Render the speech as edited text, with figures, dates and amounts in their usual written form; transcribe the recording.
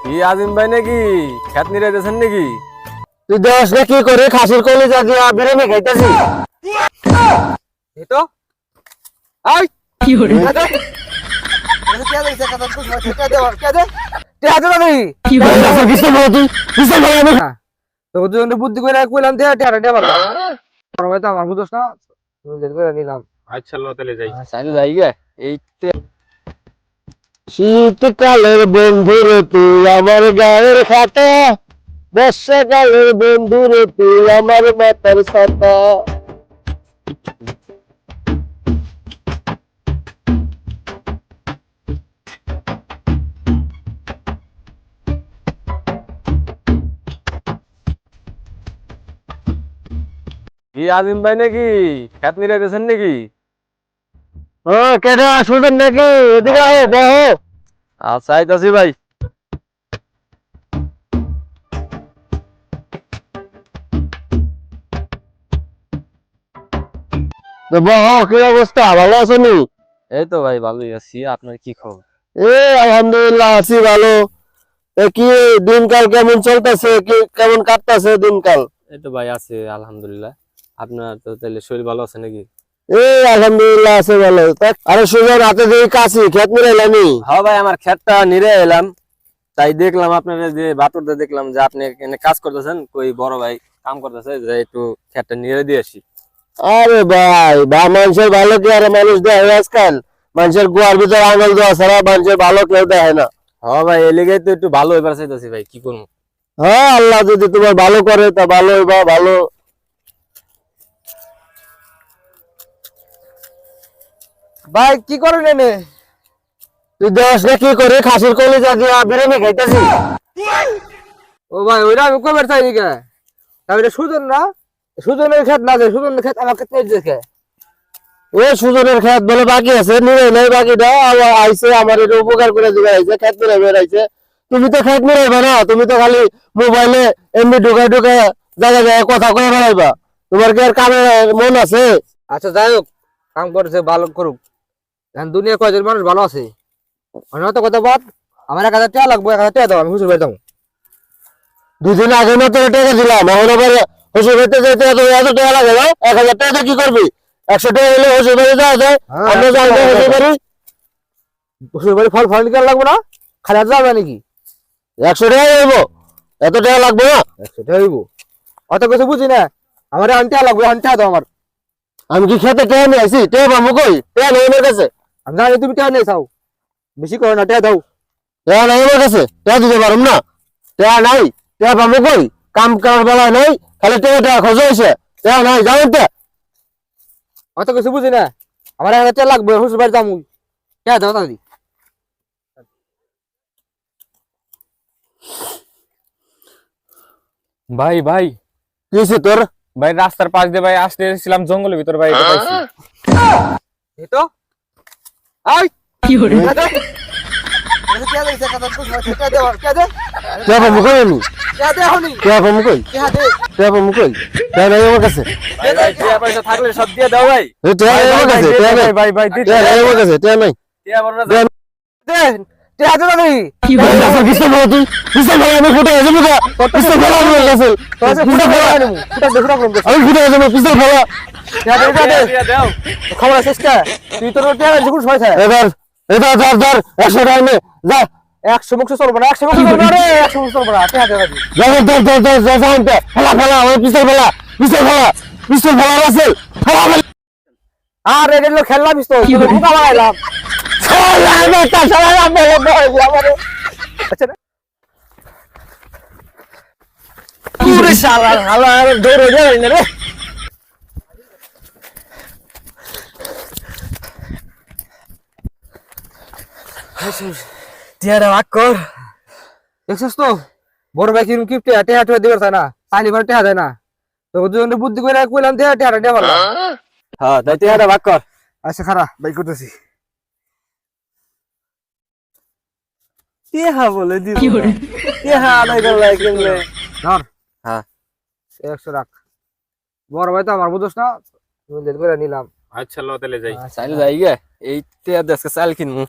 কি আজিম ভাই নাকি খেত নিরাইতেছেন নাকি? তুই দেশ না কি করে খাসির কলিজা দিয়া বিরিয়ানি খাইতেছি। এই তো আই কি করে বুদ্ধি করে কইলাম আমার বুঝছ না নিলাম। আচ্ছা লো তাহলে যাই। চাইলে যাই গে এই শীতকালের বন্ধু রে তুই আমার গায়ের খাতা, বর্ষাকালের বন্ধু রে তুই আমার মাথার ছাতা। কি আজিম ভাই নাকি খেত নিরাইতেছেন নাকি? ও কেডা শুনবেন নাকি? এদিকে আয় দেখো। আচ্ছা আইতাছি ভাই। তো বহ কি অবস্থা, ভালো আছো নি? এই তো ভাই ভালোই আছি, আপনার কি খবর? এ আলহামদুলিল্লাহ আছি ভালো। কি দিনকাল কেমন চলতেছে, কি কেমন কাটতেছে দিনকাল? এই তো ভাই আছে আলহামদুলিল্লাহ। আপনার তো তাহলে শরীর ভালো আছে নাকি? আলহামদুলিল্লাহ আছে ভালো। আরে সুজন হাতে দিয়ে কাছি খেত মিলাইলামি। হ্যাঁ ভাই আমার খেতটা নিরে এলাম, তাই দেখলাম আপনার যে বাতুরটা দেখলাম যে আপনি এখানে কাজ করতেছেন, কই বড় ভাই কাম করতেছে, যে একটু খেতটা নিরে দিয়ে আসি। আরে ভাই বা মানুষের ভালো কি আর মানুষ দেয় আজকাল? মানুষের গোয়ার ভিতরে আঙুল দেওয়া ছাড়া মানুষের ভালো কেউ দেয় না। হ্যাঁ ভাই এই লেগে তো একটু ভালো এবার চাইতেছি ভাই, কি করবো। হ্যাঁ আল্লাহ যদি তোমার ভালো করে তা ভালো বা ভালো। ভাই কি করেন এনে? তুই দেশ না কি করে খাসির কলিজা দিয়া বিরিয়ানি খাইতেছি। ও ভাই ওইটা আমি কবে চাই দিকে তাহলে সুজন না, সুজনের ক্ষেত না যে সুজনের ক্ষেত আমার ক্ষেত দেখে ওই সুজনের ক্ষেত বলে বাকি আছে, নিয়ে নাই বাকিটা আইছে আমার এটা উপকার করে দিবে, আইছে ক্ষেত মিলে বেড়াইছে। তুমি তো ক্ষেত মিলাইবা না, তুমি তো খালি মোবাইলে এমনি ঢুকাই ঢুকাই জায়গায় জায়গায় কথা কয়ে বেড়াইবা। তোমার কি আর কামে মন আছে? আচ্ছা যাই হোক, কাম করেছে ভালো করুক। এখন দুনিয়া কয়জন মানুষ ভালো আছে অন্য কথা বাদ। আমার 1000 টাকা লাগবে, 1000 টাকা দাও, আমি হুজুর বাড়ি যাবো। দুদিন আগে না তো টাকা দিলাম, এখন আবার হুজুর বাড়িতে যেতে এত টাকা লাগে না? 1000 টাকা কি করবি? 100 টাকা হলে হুজুর বাড়ি যাওয়া যায়। আমরা যাই না হুজুর বাড়ি, হুজুর বাড়ি ফল ফল নিতে লাগবো না, খালি যাবে নাকি? 100 টাকা হইব, এত টাকা লাগবে না? 100 টাকা হইব, অত কিছু বুঝি না। আমার আনতে লাগবে, আনতে দাও আমার। আমি কি খেতে টাকা নিয়ে আসি? টাকা পাবো কই? টাকা নেই আমার কাছে। আমি জানি তুমি টাকা নিয়ে চাও, বেশি করো না, টাকা দাও। টাকা নাই আমার কাছে, টাকা দিতে পারুম না। টাকা নাই, টাকা পাবো কই? কাম করার বেলা নাই, খালি টাকা টাকা খরচ হয়েছে। টাকা নাই জানেন তো, অত কিছু বুঝি না। আমার 1000 টাকা লাগবে, হুজুর বাড়ি যাবো। টাকা দাও দাদি। ভাই ভাই কি হয়েছে তোর? ভাই রাস্তার পাশ দিয়ে ভাই আসতেছিলাম জঙ্গলের ভিতর, ভাই এটা পাইছি। এই তো আই কি হরে কে দিছে কথা তো কে দে কে দে কে বামু কই নি কে দে হনি কে বামু কই কে বামু কই কে নাই আমার কাছে। ভাই ভাই টিয়া পয়সা থাকলে সব দিয়ে দাও ভাই। এই তে নাই আমার কাছে, তে নাই ভাই ভাই দিতে তে নাই আমার কাছে, তে নাই টিয়া বড় না দে তে হাতে না কি ভাই আসল কিছু বল তুই কিছু ভাই আমি ফুটে যাবো না কিছু ভালো আমার কাছে তোর ফুটে ভালো আনি ফুটে দেখো না আমি ফুটে যাবো কিছু ভালো দিয়া দাও। খবর আছে কে তুই তোর টেরা যখন সময় থাকে এবার এটা ধর ধর 100 টাকা নে যা 100 মুখ চলবে না 100 মুখ চলবে রে 100 মুখ চলবে না টেরা দে যা ধর ধর ধর যা জানতে ফলা ফলা ওই পিছল ফলা আছে ফলা আর এটা হলো খেলনা পিস্তল তোর মুখা লাগাইলাম শালা আমি তা শালা আমি আমারে আচ্ছা পুরো শালা শালা দৌড়ে যাই না রে টিয়াটা ভাগ কর দেখছিস তো বড় ভাই কিরম কিপটে টেহা টেহা দিবার চায় না পানি ভরে টেহা দেয় না তো দুজনে বুদ্ধি করে কইলাম টেহা টেহা দেওয়া পারলাম। হ্যাঁ তাই টিয়াটা ভাগ কর। আচ্ছা খারাপ বাই করতেছি টিয়া বলে দিব টিয়া আদায় করলে কেমনে? ধর হ্যাঁ 100 রাখ, বড় ভাই তো আমার বুঝছ না, তুমি করে নিলাম। আচ্ছা লো তাহলে যাই। আচ্ছা চাইলে যাই গে এই টিয়া দেশকে চাল কিনবো।